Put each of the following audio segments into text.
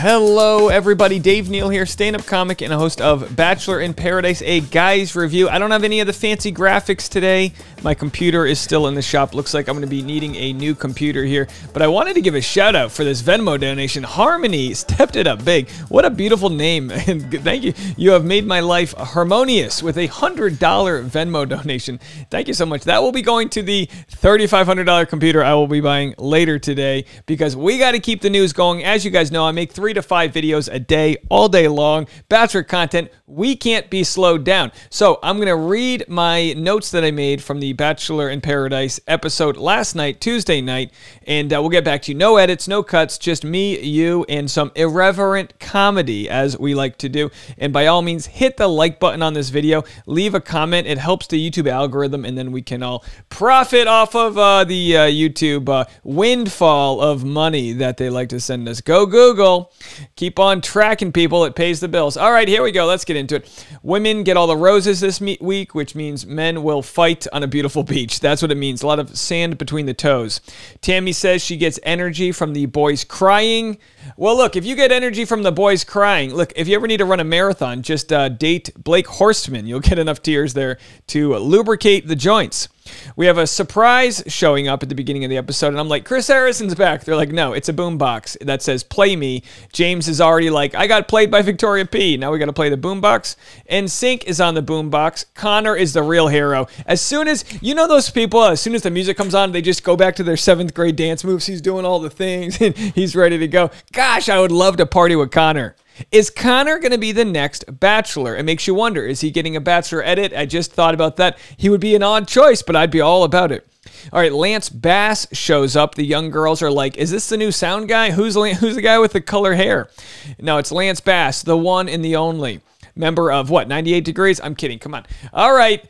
Hello everybody, Dave Neal here, stand-up comic and a host of Bachelor in Paradise, a guy's review. I don't have any of the fancy graphics today. My computer is still in the shop. Looks like I'm going to be needing a new computer here. But I wanted to give a shout out for this Venmo donation. Harmony stepped it up big. What a beautiful name. And thank you. You have made my life harmonious with a $100 Venmo donation. Thank you so much. That will be going to the $3,500 computer I will be buying later today because we got to keep the news going. As you guys know, I make 3 to 5 videos a day, all day long. Bachelor content. We can't be slowed down. So I'm going to read my notes that I made from the Bachelor in Paradise episode last night, Tuesday night, and we'll get back to you. No edits, no cuts, just me, you, and some irreverent comedy, as we like to do. And by all means, hit the like button on this video. Leave a comment. It helps the YouTube algorithm, and then we can all profit off of the YouTube windfall of money that they like to send us. Go Google. Keep on tracking people. It pays the bills. All right, here we go. Let's get into it. Women get all the roses this week, which means men will fight on a beautiful beach. That's what it means. A lot of sand between the toes. Tammy says she gets energy from the boys crying. Well, look, if you get energy from the boys crying, look, if you ever need to run a marathon, just date Blake Horstman. You'll get enough tears there to lubricate the joints. We have a surprise showing up at the beginning of the episode, and I'm like, Chris Harrison's back. They're like, no, it's a boombox that says, play me. James is already like, I got played by Victoria P. Now we got to play the boombox. And Sync is on the boombox. Connor is the real hero. As soon as, you know those people, as soon as the music comes on, they just go back to their 7th grade dance moves. He's doing all the things, and he's ready to go. Gosh, I would love to party with Connor. Is Connor going to be the next Bachelor? It makes you wonder, is he getting a Bachelor edit? I just thought about that. He would be an odd choice, but I'd be all about it. All right, Lance Bass shows up. The young girls are like, is this the new sound guy? Who's the guy with the color hair? No, it's Lance Bass, the one and the only. Member of, what, 98 Degrees? I'm kidding, come on. All right.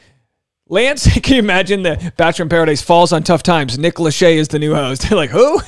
Lance, can you imagine the Bachelor in Paradise falls on tough times? Nick Lachey is the new host. They're like, who?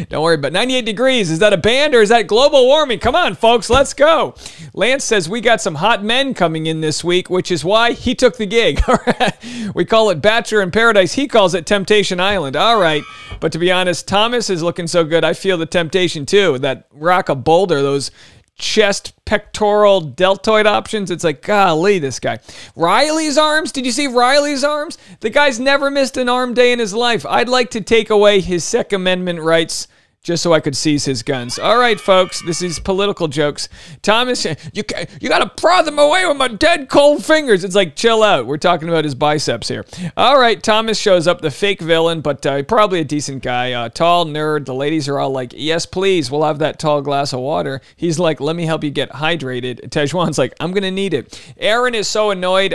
Don't worry, but 98 Degrees, is that a band or is that global warming? Come on, folks, let's go. Lance says we got some hot men coming in this week, which is why he took the gig. All right. We call it Bachelor in Paradise. He calls it Temptation Island. All right. But to be honest, Thomas is looking so good. I feel the temptation too. That rock a boulder, those chest, pectoral, deltoid options. It's like, golly, this guy. Riley's arms. Did you see Riley's arms? The guy's never missed an arm day in his life. I'd like to take away his Second Amendment rights just so I could seize his guns. All right, folks, this is political jokes. Thomas, you got to prod them away with my dead cold fingers. It's like, chill out. We're talking about his biceps here. All right, Thomas shows up, the fake villain, but probably a decent guy. Tall nerd. The ladies are all like, yes, please. We'll have that tall glass of water. He's like, let me help you get hydrated. Tejuan's like, I'm going to need it. Aaron is so annoyed.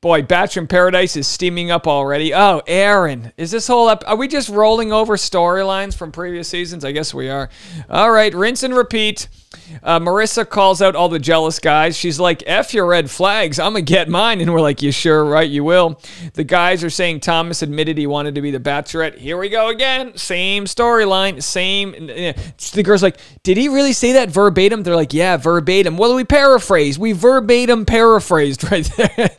Boy, Bachelor in Paradise is steaming up already. Oh, Aaron. Is this whole are we just rolling over storylines from previous seasons? I guess we are. All right, rinse and repeat. Marissa calls out all the jealous guys. She's like, F your red flags. I'm going to get mine. And we're like, you sure? Right, you will. The guys are saying Thomas admitted he wanted to be the Bachelorette. Here we go again. Same storyline. Same. The girl's like, did he really say that verbatim? They're like, yeah, verbatim. Well, we paraphrased. We verbatim paraphrased right there.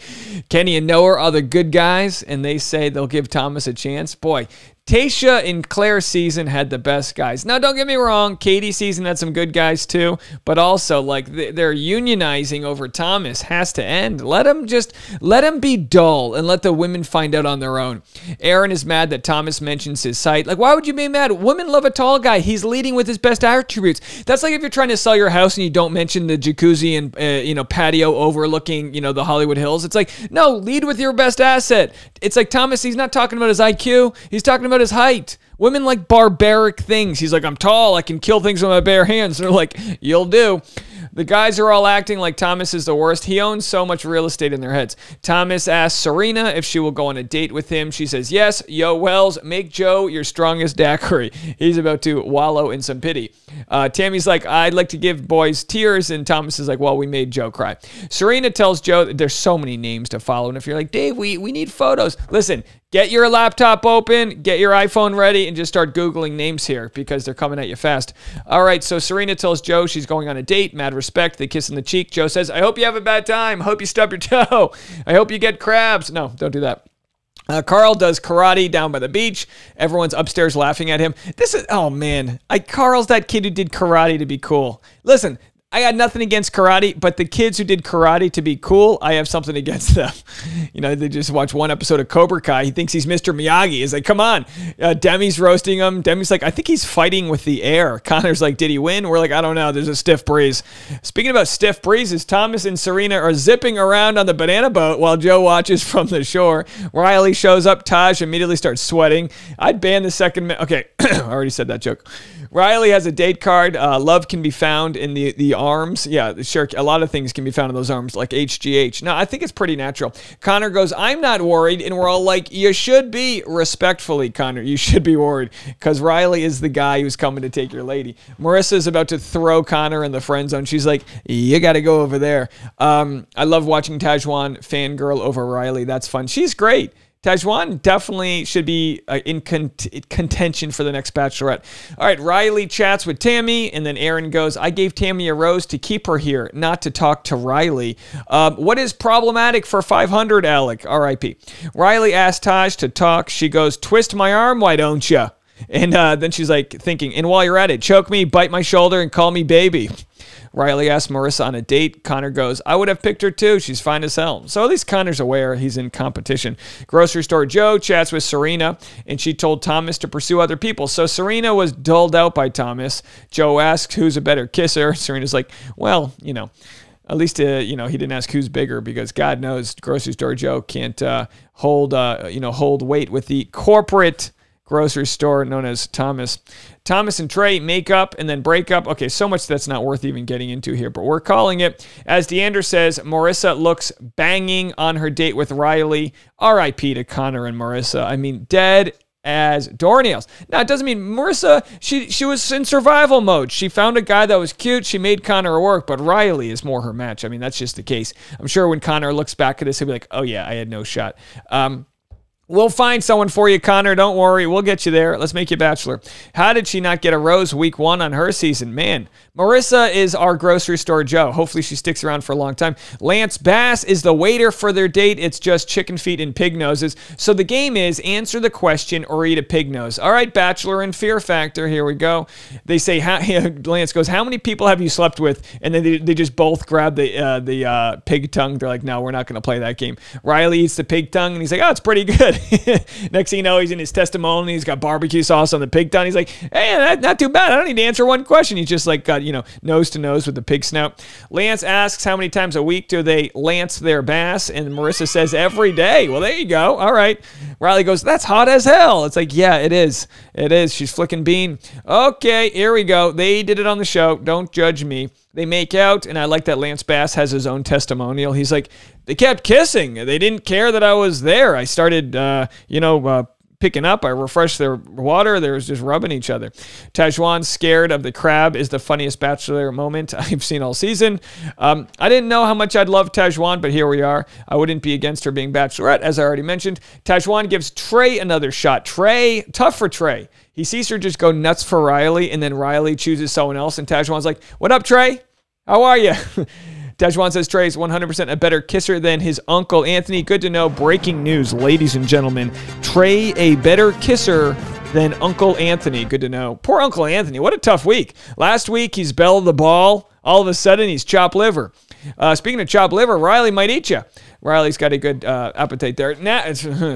Kenny and Noah are the good guys, and they say they'll give Thomas a chance. Boy, Tayshia in Claire's season had the best guys. Now, don't get me wrong. Katie's season had some good guys too, but also like they're unionizing over Thomas has to end. Let him be dull and let the women find out on their own. Aaron is mad that Thomas mentions his site. Like, why would you be mad? Women love a tall guy. He's leading with his best attributes. That's like if you're trying to sell your house and you don't mention the jacuzzi and patio overlooking the Hollywood Hills. It's like, no, lead with your best asset. It's like Thomas. He's not talking about his IQ. He's talking about his height. Women like barbaric things. He's like, I'm tall. I can kill things with my bare hands. They're like, you'll do. The guys are all acting like Thomas is the worst. He owns so much real estate in their heads. Thomas asks Serena if she will go on a date with him. She says, yes. Yo, Wells, make Joe your strongest daiquiri. He's about to wallow in some pity. Tammy's like, I'd like to give boys tears. And Thomas is like, well, we made Joe cry. Serena tells Joe that there's so many names to follow. And if you're like, Dave, we need photos. Listen, get your laptop open, get your iPhone ready, and just start Googling names here because they're coming at you fast. All right, so Serena tells Joe she's going on a date. Mad respect. They kiss in the cheek. Joe says, I hope you have a bad time. I hope you stub your toe. I hope you get crabs. No, don't do that. Carl does karate down by the beach. Everyone's upstairs laughing at him. Oh man, Carl's that kid who did karate to be cool. Listen, I got nothing against karate, but the kids who did karate to be cool, I have something against them. They just watch one episode of Cobra Kai. He thinks he's Mr. Miyagi. He's like, come on. Demi's roasting him. Demi's like, I think he's fighting with the air. Connor's like, did he win? We're like, I don't know. There's a stiff breeze. Speaking about stiff breezes, Thomas and Serena are zipping around on the banana boat while Joe watches from the shore. Riley shows up. Taj immediately starts sweating. I'd ban the second minute. Okay, I already said that joke. Riley has a date card. Love can be found in the arms. Yeah, sure. A lot of things can be found in those arms, like HGH. No, I think it's pretty natural. Connor goes, I'm not worried. And we're all like, you should be. Respectfully, Connor, you should be worried because Riley is the guy who's coming to take your lady. Marissa's about to throw Connor in the friend zone. She's like, you got to go over there. I love watching Tajwan fangirl over Riley. That's fun. She's great. Tajwan definitely should be in contention for the next Bachelorette. All right, Riley chats with Tammy, and then Aaron goes, I gave Tammy a rose to keep her here, not to talk to Riley. What is problematic for 500, Alec? R.I.P. Riley asks Taj to talk. She goes, twist my arm, why don't you? And then she's like thinking, and while you're at it, choke me, bite my shoulder, and call me baby. Riley asks Marissa on a date. Connor goes, I would have picked her too. She's fine as hell. So at least Connor's aware he's in competition. Grocery store Joe chats with Serena, and she told Thomas to pursue other people. So Serena was dulled out by Thomas. Joe asks who's a better kisser. Serena's like, well, at least, he didn't ask who's bigger because God knows grocery store Joe can't hold weight with the corporate grocery store known as Thomas. Thomas and Trey make up and then break up. Okay, so much that's not worth even getting into here, but we're calling it. As Deandra says, Marissa looks banging on her date with Riley. R.I.P. to Connor and Marissa. I mean, dead as doornails. Now, it doesn't mean Marissa, she was in survival mode. She found a guy that was cute. She made Connor work, but Riley is more her match. I mean, that's just the case. I'm sure when Connor looks back at this, he'll be like, oh yeah, I had no shot. We'll find someone for you, Connor. Don't worry. We'll get you there. Let's make you Bachelor. How did she not get a rose week 1 on her season? Man, Marissa is our grocery store Joe. Hopefully she sticks around for a long time. Lance Bass is the waiter for their date. It's just chicken feet and pig noses. So the game is answer the question or eat a pig nose. All right, Bachelor and Fear Factor. Here we go. They say, Lance goes, how many people have you slept with? And then they just both grab the pig tongue. They're like, no, we're not going to play that game. Riley eats the pig tongue, and he's like, oh, it's pretty good. Next thing you know, he's in his testimony. He's got barbecue sauce on the pig tongue. He's like, hey, not too bad. I don't need to answer one question. He's just like got, nose to nose with the pig snout. Lance asks how many times a week do they lance their bass? And Marissa says every day. Well, there you go. All right. Riley goes, that's hot as hell. It's like, yeah, it is. It is. She's flicking bean. Okay, here we go. They did it on the show. Don't judge me. They make out, and I like that Lance Bass has his own testimonial. He's like, they kept kissing. They didn't care that I was there. I started, picking up. I refreshed their water. They was just rubbing each other. Tajwan scared of the crab is the funniest Bachelor moment I've seen all season. I didn't know how much I'd love Tajwan, but here we are. I wouldn't be against her being Bachelorette, as I already mentioned. Tajwan gives Trey another shot. Trey, tough for Trey. He sees her just go nuts for Riley, and then Riley chooses someone else, and Tajwan's like, what up, Trey? How are you? Tajwan says Trey is 100% a better kisser than his uncle Anthony. Good to know. Breaking news, ladies and gentlemen. Trey a better kisser than Uncle Anthony. Good to know. Poor Uncle Anthony. What a tough week. Last week, he's belled the ball. All of a sudden, he's chopped liver. Speaking of chopped liver, Riley might eat you. Riley's got a good appetite there.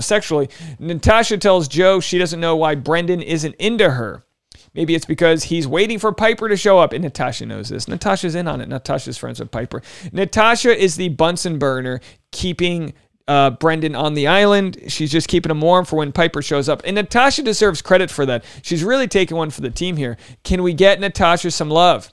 Sexually, Natasha tells Joe she doesn't know why Brendan isn't into her. Maybe it's because he's waiting for Piper to show up. And Natasha knows this. Natasha's in on it. Natasha's friends with Piper. Natasha is the Bunsen burner keeping Brendan on the island. She's just keeping him warm for when Piper shows up. And Natasha deserves credit for that. She's really taking one for the team here. Can we get Natasha some love?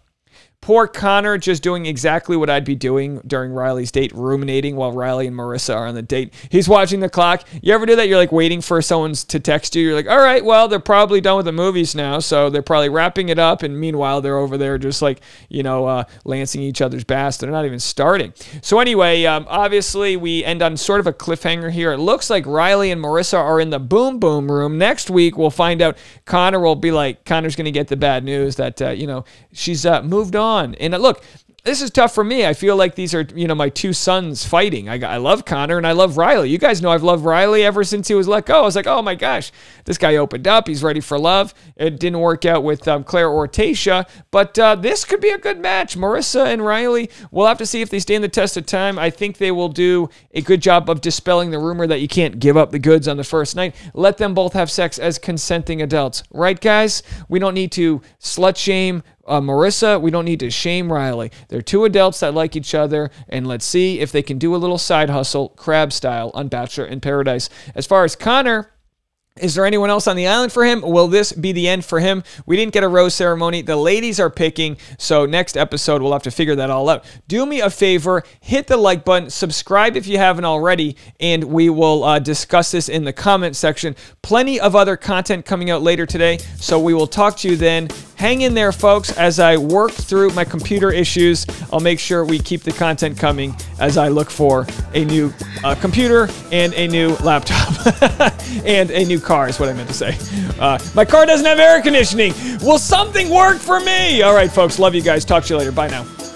Poor Connor just doing exactly what I'd be doing during Riley's date, ruminating while Riley and Marissa are on the date. He's watching the clock. You ever do that? You're like waiting for someone to text you. You're like, all right, well, they're probably done with the movies now, so they're probably wrapping it up. And meanwhile, they're over there just like, lancing each other's bass. They're not even starting. So anyway, obviously, we end on sort of a cliffhanger here. It looks like Riley and Marissa are in the boom boom room. Next week, we'll find out Connor's going to get the bad news that, she's moved on. fun. And look, this is tough for me. I feel like these are, my two sons fighting. I love Connor and I love Riley. You guys know I've loved Riley ever since he was let go. I was like, oh my gosh, this guy opened up. He's ready for love. It didn't work out with Claire or Tayshia, but this could be a good match. Marissa and Riley, we'll have to see if they stand the test of time. I think they will do a good job of dispelling the rumor that you can't give up the goods on the first night. Let them both have sex as consenting adults. Right, guys? We don't need to slut shame Marissa. We don't need to shame Riley. They're two adults that like each other, and let's see if they can do a little side hustle, crab style, on Bachelor in Paradise. As far as Connor, is there anyone else on the island for him? Will this be the end for him? We didn't get a rose ceremony. The ladies are picking, so next episode we'll have to figure that all out. Do me a favor, hit the like button, subscribe if you haven't already, and we will discuss this in the comment section. Plenty of other content coming out later today, so we will talk to you then. Hang in there, folks, as I work through my computer issues. I'll make sure we keep the content coming as I look for a new computer and a new laptop and a new car is what I meant to say. My car doesn't have air conditioning. Will something work for me? All right, folks. Love you guys. Talk to you later. Bye now.